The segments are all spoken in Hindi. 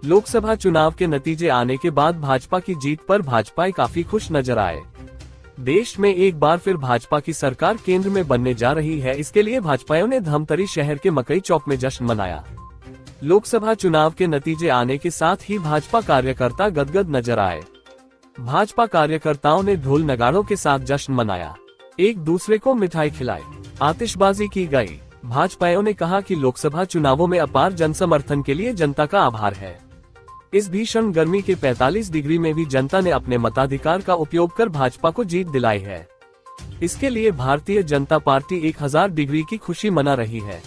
लोकसभा चुनाव के नतीजे आने के बाद भाजपा की जीत पर भाजपाई काफी खुश नजर आए। देश में एक बार फिर भाजपा की सरकार केंद्र में बनने जा रही है, इसके लिए भाजपाइयों ने धमतरी शहर के मकई चौक में जश्न मनाया। लोकसभा चुनाव के नतीजे आने के साथ ही भाजपा कार्यकर्ता गदगद नजर आए। भाजपा कार्यकर्ताओं ने ढोल नगाड़ों के साथ जश्न मनाया, एक दूसरे को मिठाई खिलाई, आतिशबाजी की गई। भाजपाइयों ने कहा कि लोकसभा चुनावों में अपार जनसमर्थन के लिए जनता का आभार है। इस भीषण गर्मी के 45 डिग्री में भी जनता ने अपने मताधिकार का उपयोग कर भाजपा को जीत दिलाई है। इसके लिए भारतीय जनता पार्टी 1000 डिग्री की खुशी मना रही है।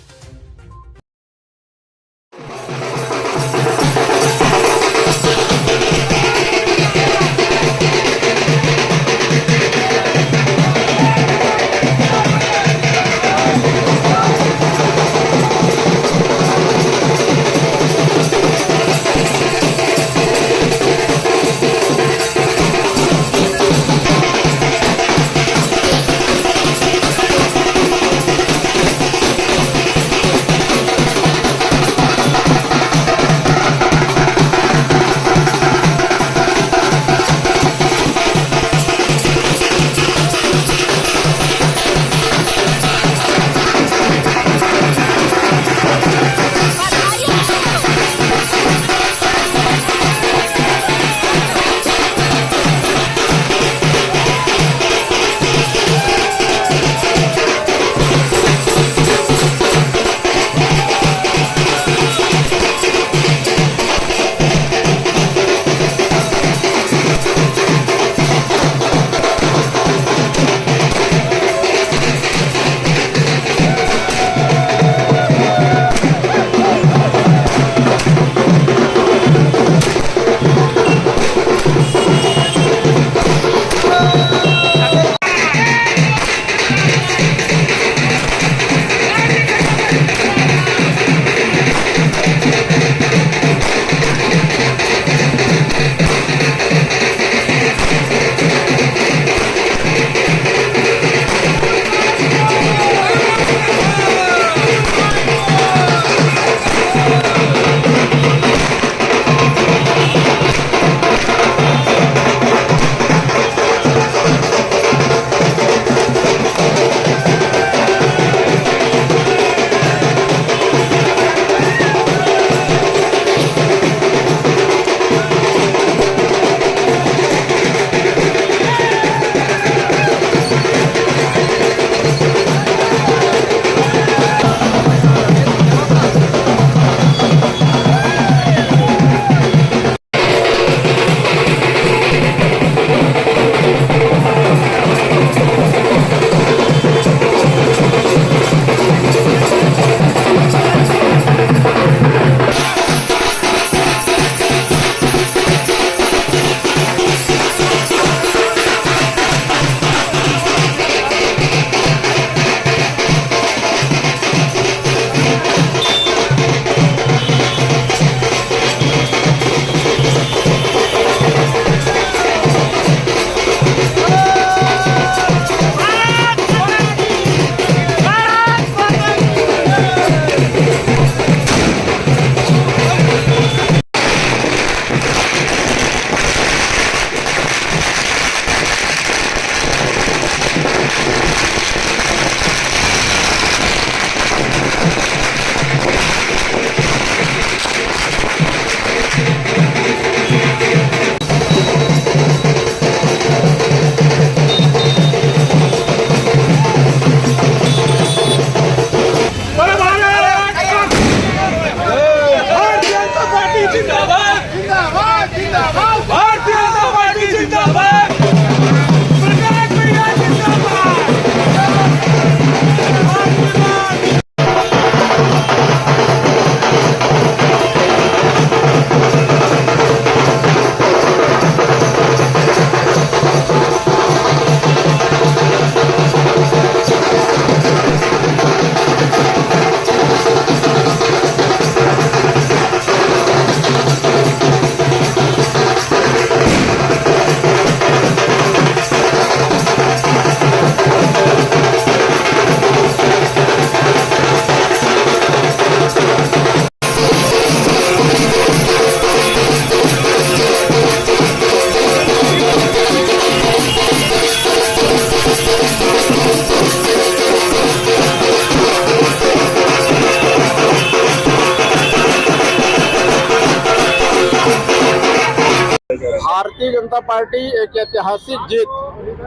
भारतीय जनता पार्टी एक ऐतिहासिक जीत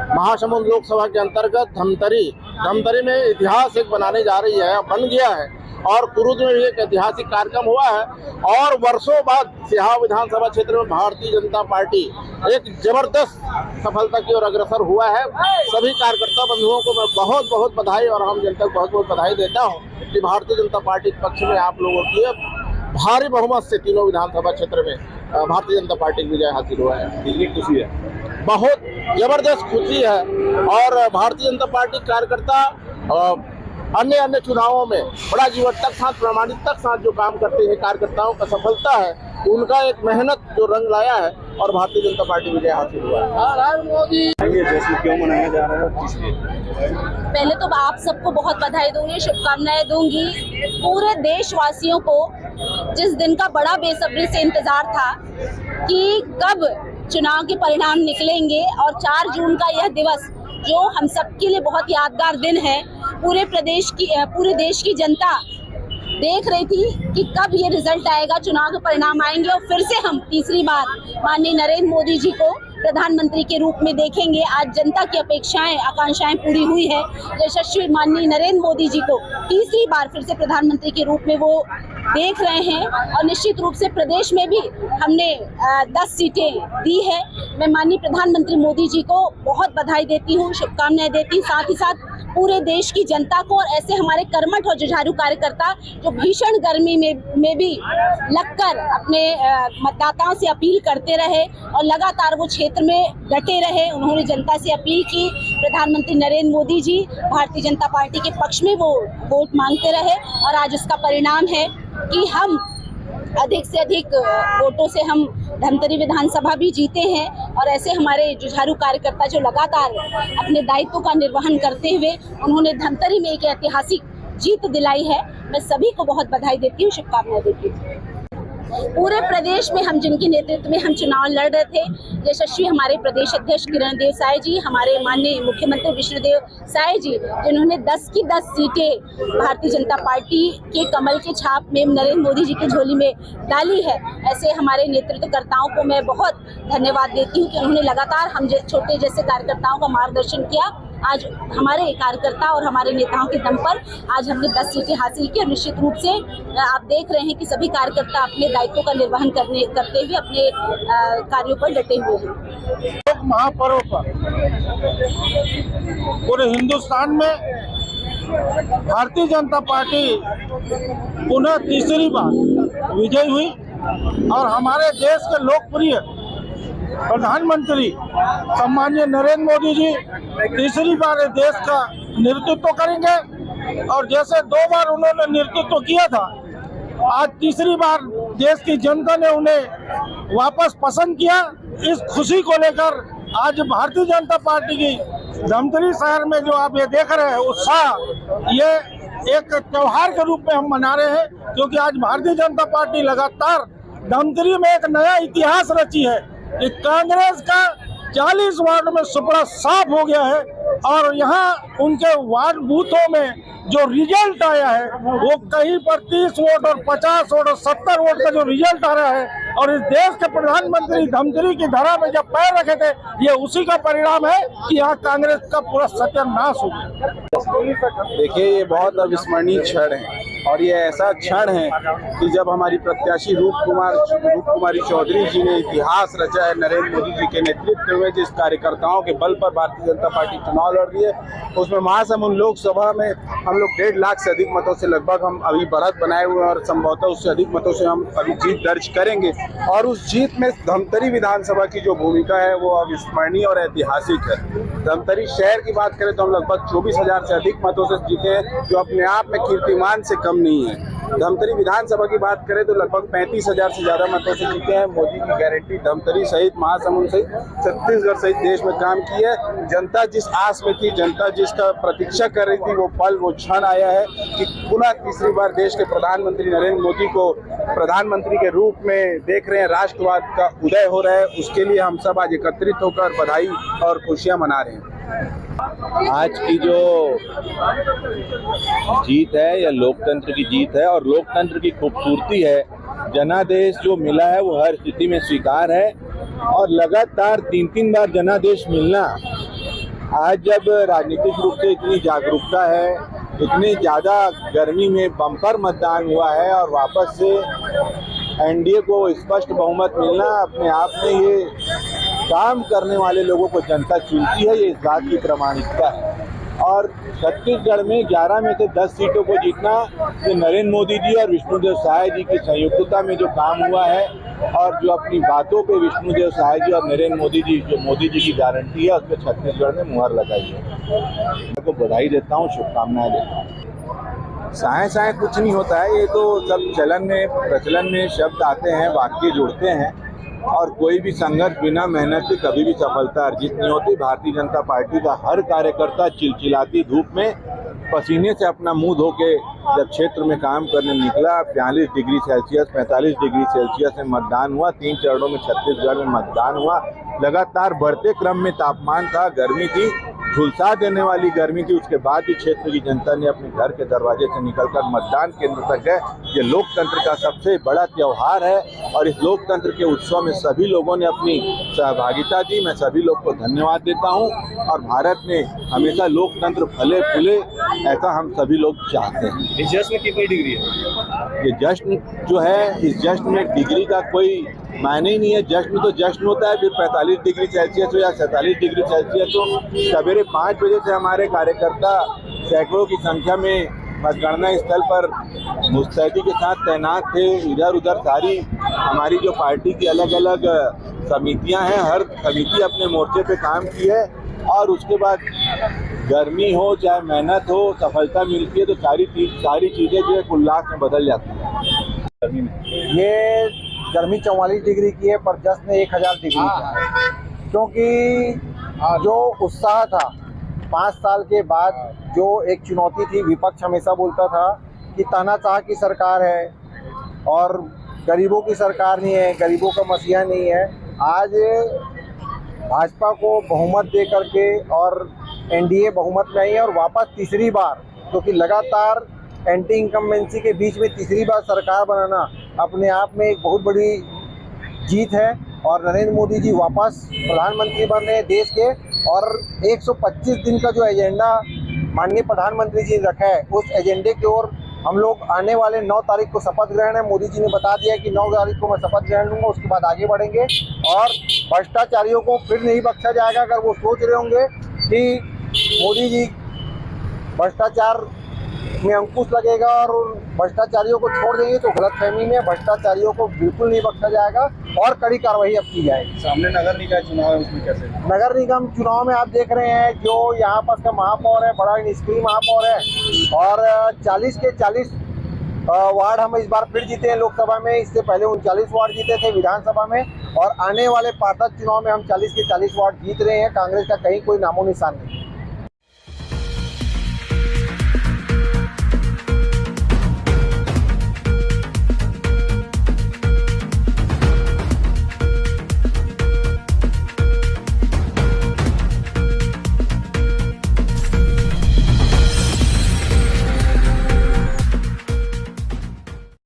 महासमुंद लोकसभा के अंतर्गत धमतरी में इतिहास एक बनाने जा रही है, बन गया है। और कुरुद में भी एक ऐतिहासिक कार्यक्रम हुआ है और वर्षों बाद सिहाव विधानसभा क्षेत्र में भारतीय जनता पार्टी एक जबरदस्त सफलता की ओर अग्रसर हुआ है। सभी कार्यकर्ता बंधुओं को मैं बहुत बहुत बधाई और आम जनता को बहुत बहुत बधाई देता हूँ कि भारतीय जनता पार्टी के पक्ष में आप लोगों की भारी बहुमत से तीनों विधानसभा क्षेत्र में भारतीय जनता पार्टी की विजय हासिल हुआ है। कितनी खुशी है? बहुत जबरदस्त खुशी है। और भारतीय जनता पार्टी कार्यकर्ता अन्य चुनावों में बड़ा जीवटक साथ प्रामाणिकता साथ जो काम करते हैं कार्यकर्ताओं का सफलता है, उनका एक मेहनत जो रंग लाया है और भारतीय जनता पार्टी विजय हासिल हुआ है। हर हर मोदी। ये जश्न क्यों मनाया जा रहा है, किस लिए? पहले तो आप सबको बहुत बधाई दूंगी, शुभकामनाएं दूंगी। पूरे देशवासियों को जिस दिन का बड़ा बेसब्री से इंतजार था कि कब चुनाव के परिणाम निकलेंगे, और 4 जून का यह दिवस जो हम सबके लिए बहुत यादगार दिन है। पूरे देश की जनता देख रही थी कि कब ये रिजल्ट आएगा, चुनाव के परिणाम आएंगे और फिर से हम तीसरी बार माननीय नरेंद्र मोदी जी को प्रधानमंत्री के रूप में देखेंगे। आज जनता की अपेक्षाएं आकांक्षाएं पूरी हुई है। यशस्वी माननीय नरेंद्र मोदी जी को तीसरी बार फिर से प्रधानमंत्री के रूप में वो देख रहे हैं और निश्चित रूप से प्रदेश में भी हमने 10 सीटें दी है। मैं माननीय प्रधानमंत्री मोदी जी को बहुत बधाई देती हूँ, शुभकामनाएं देती हूँ, साथ ही साथ पूरे देश की जनता को और ऐसे हमारे कर्मठ और जुझारू कार्यकर्ता जो भीषण गर्मी में भी लगकर अपने मतदाताओं से अपील करते रहे और लगातार वो क्षेत्र में डटे रहे। उन्होंने जनता से अपील की, प्रधानमंत्री नरेंद्र मोदी जी भारतीय जनता पार्टी के पक्ष में वो वोट मांगते रहे और आज उसका परिणाम है कि हम अधिक से अधिक वोटों से हम धमतरी विधानसभा भी जीते हैं। और ऐसे हमारे जुझारू कार्यकर्ता जो लगातार अपने दायित्व का निर्वहन करते हुए उन्होंने धमतरी में एक ऐतिहासिक जीत दिलाई है। मैं सभी को बहुत बधाई देती हूँ, शुभकामनाएं देती हूँ। पूरे प्रदेश में हम जिनके नेतृत्व में हम चुनाव लड़ रहे थे, यशस्वी हमारे प्रदेश अध्यक्ष किरण देव साय जी, हमारे माननीय मुख्यमंत्री विष्णुदेव साय जी, जिन्होंने 10 की 10 सीटें भारतीय जनता पार्टी के कमल के छाप में नरेंद्र मोदी जी की झोली में डाली है। ऐसे हमारे नेतृत्वकर्ताओं को मैं बहुत धन्यवाद देती हूँ कि उन्होंने लगातार हम छोटे जैसे कार्यकर्ताओं का मार्गदर्शन किया। आज हमारे कार्यकर्ता और हमारे नेताओं के दम पर आज हमने 10 सीटें हासिल की और निश्चित रूप से आप देख रहे हैं कि सभी कार्यकर्ता अपने दायित्वों का निर्वहन करते हुए अपने कार्यों पर डटे हुए हैं। महापर्व पर पूरे हिंदुस्तान में भारतीय जनता पार्टी पुनः तीसरी बार विजयी हुई और हमारे देश के लोकप्रिय प्रधानमंत्री सम्माननीय नरेंद्र मोदी जी तीसरी बार देश का नेतृत्व करेंगे। और जैसे 2 बार उन्होंने नेतृत्व किया था, आज तीसरी बार देश की जनता ने उन्हें वापस पसंद किया। इस खुशी को लेकर आज भारतीय जनता पार्टी की धमतरी शहर में जो आप ये देख रहे हैं उत्साह, ये एक त्योहार के रूप में हम मना रहे हैं, क्योंकि आज भारतीय जनता पार्टी लगातार धमतरी में एक नया इतिहास रची है। कि कांग्रेस का 40 वार्ड में सुपड़ा साफ हो गया है और यहाँ उनके वार्ड बूथों में जो रिजल्ट आया है वो कहीं पर 30 वोट और 50 वोट और 70 वोट का जो रिजल्ट आ रहा है। और इस देश के प्रधानमंत्री धमतरी की धरा में जब पैर रखे थे, ये उसी का परिणाम है कि यहाँ कांग्रेस का पूरा सत्यानाश हो गया। देखिए, ये बहुत अविस्मरणीय क्षण है और ये ऐसा क्षण है कि जब हमारी प्रत्याशी रूप कुमारी चौधरी जी ने इतिहास रचा है। नरेंद्र मोदी जी के नेतृत्व में जिस कार्यकर्ताओं के बल पर भारतीय जनता पार्टी चुनाव लड़ रही है, उसमें महासमुंद लोकसभा में हम लोग 1.5 लाख से अधिक मतों से लगभग हम अभी बढ़त बनाए हुए हैं और संभवतः उससे अधिक मतों से हम अभी जीत दर्ज करेंगे। और उस जीत में धमतरी विधानसभा की जो भूमिका है वो अविस्मरणीय और ऐतिहासिक है। धमतरी शहर की बात करें तो हम लगभग 24,000 से अधिक मतों से जीते हैं, जो अपने आप में कीर्तिमान से कम नहीं है। धमतरी विधानसभा की बात करें तो लगभग 35,000 से ज्यादा मतों से जीते हैं। मोदी की गारंटी धमतरी सहित महासमुंद सहित छत्तीसगढ़ सहित देश में काम की है। जनता जिस आस में थी, जनता जिसका प्रतीक्षा कर रही थी, वो पल वो क्षण आया है कि पुनः तीसरी बार देश के प्रधानमंत्री नरेंद्र मोदी को प्रधानमंत्री के रूप में देख रहे हैं। राष्ट्रवाद का उदय हो रहा है, उसके लिए हम सब आज एकत्रित होकर बधाई और खुशियां मना रहे हैं। आज की जो जीत है यह लोकतंत्र की जीत है और लोकतंत्र की खूबसूरती है। जनादेश जो मिला है वो हर स्थिति में स्वीकार है और लगातार 3-3 बार जनादेश मिलना, आज जब राजनीतिक रूप से इतनी जागरूकता है, इतनी ज़्यादा गर्मी में बम्पर मतदान हुआ है और वापस से एनडीए को स्पष्ट बहुमत मिलना, अपने आप में ये काम करने वाले लोगों को जनता चुनती है, ये इस बात की प्रमाणिकता है। और छत्तीसगढ़ में 11 में से 10 सीटों को जीतना ये नरेंद्र मोदी जी और विष्णुदेव साय जी की संयुक्तता में जो काम हुआ है, और जो अपनी बातों पे विष्णुदेव साय जी और नरेंद्र मोदी जी, जो मोदी जी की गारंटी है, उस पर छत्तीसगढ़ ने मुहर लगाई है। मैं को बधाई देता हूँ, शुभकामनाएं देता हूँ। साय साय कुछ नहीं होता है, ये तो सब प्रचलन में शब्द आते हैं, वाक्य जुड़ते हैं, और कोई भी संघर्ष बिना मेहनत के कभी भी सफलता अर्जित नहीं होती। भारतीय जनता पार्टी का हर कार्यकर्ता चिलचिलाती धूप में पसीने से अपना मुंह धो के जब क्षेत्र में काम करने निकला, 42 डिग्री सेल्सियस 45 डिग्री सेल्सियस में मतदान हुआ। 3 चरणों में छत्तीसगढ़ में मतदान हुआ। लगातार बढ़ते क्रम में तापमान था, गर्मी थी, झुलसा देने वाली गर्मी थी। उसके बाद भी क्षेत्र की जनता ने अपने घर के दरवाजे से निकलकर मतदान केंद्र तक गए। ये लोकतंत्र का सबसे बड़ा त्यौहार है और इस लोकतंत्र के उत्सव में सभी लोगों ने अपनी सहभागिता दी। मैं सभी लोग को धन्यवाद देता हूं, और भारत में हमेशा लोकतंत्र फले फूले, ऐसा हम सभी लोग चाहते हैं। इस जश्न की कोई डिग्री है? ये जश्न जो है, इस जश्न में डिग्री का कोई मायने ही नहीं है। जश्न तो जश्न होता है, फिर 45 डिग्री सेल्सियस हो या 47 डिग्री सेल्सियस हो। सवेरे 5 बजे से हमारे कार्यकर्ता सैकड़ों की संख्या में मतगणना स्थल पर मुस्तैदी के साथ तैनात थे। इधर उधर सारी हमारी जो पार्टी की अलग अलग समितियां हैं, हर समिति अपने मोर्चे पे काम की है, और उसके बाद गर्मी हो चाहे मेहनत हो, सफलता मिलती है तो सारी चीज़ें जो है उल्लास में बदल जाती हैं। गर्मी में ये गर्मी 44 डिग्री की है, पर जश्न 1000 डिग्री का है, क्योंकि जो उत्साह था 5 साल के बाद, जो एक चुनौती थी। विपक्ष हमेशा बोलता था कि तानाशाह की सरकार है और गरीबों की सरकार नहीं है, गरीबों का मसीहा नहीं है। आज भाजपा को बहुमत दे करके और एनडीए बहुमत में आई है, और वापस तीसरी बार, क्योंकि लगातार एंटी इनकम्बेंसी के बीच में तीसरी बार सरकार बनाना अपने आप में एक बहुत बड़ी जीत है। और नरेंद्र मोदी जी वापस प्रधानमंत्री बन रहे हैं देश के, और 125 दिन का जो एजेंडा माननीय प्रधानमंत्री जी ने रखा है, उस एजेंडे की ओर हम लोग आने वाले 9 तारीख को शपथ ग्रहण है। मोदी जी ने बता दिया कि 9 तारीख को मैं शपथ ग्रहण लूँगा, उसके बाद आगे बढ़ेंगे। और भ्रष्टाचारियों को फिर नहीं बख्शा जाएगा। अगर वो सोच रहे होंगे कि मोदी जी भ्रष्टाचार में अंकुश लगेगा और भ्रष्टाचारियों को छोड़ देंगे, तो गलतफहमी में। भ्रष्टाचारियों को बिल्कुल नहीं बख्शा जाएगा और कड़ी कार्रवाई अब की जाएगी। सामने नगर निकाय चुनाव है, उसमें कैसे? नगर निगम चुनाव में आप देख रहे हैं, जो यहाँ पास का महापौर है, बड़ा निष्क्रिय महापौर है, और 40 के 40 वार्ड हम इस बार फिर जीते हैं लोकसभा में। इससे पहले 39 वार्ड जीते थे विधानसभा में, और आने वाले पार्षद चुनाव में हम 40 के 40 वार्ड जीत रहे हैं। कांग्रेस का कहीं कोई नामो निशान नहीं।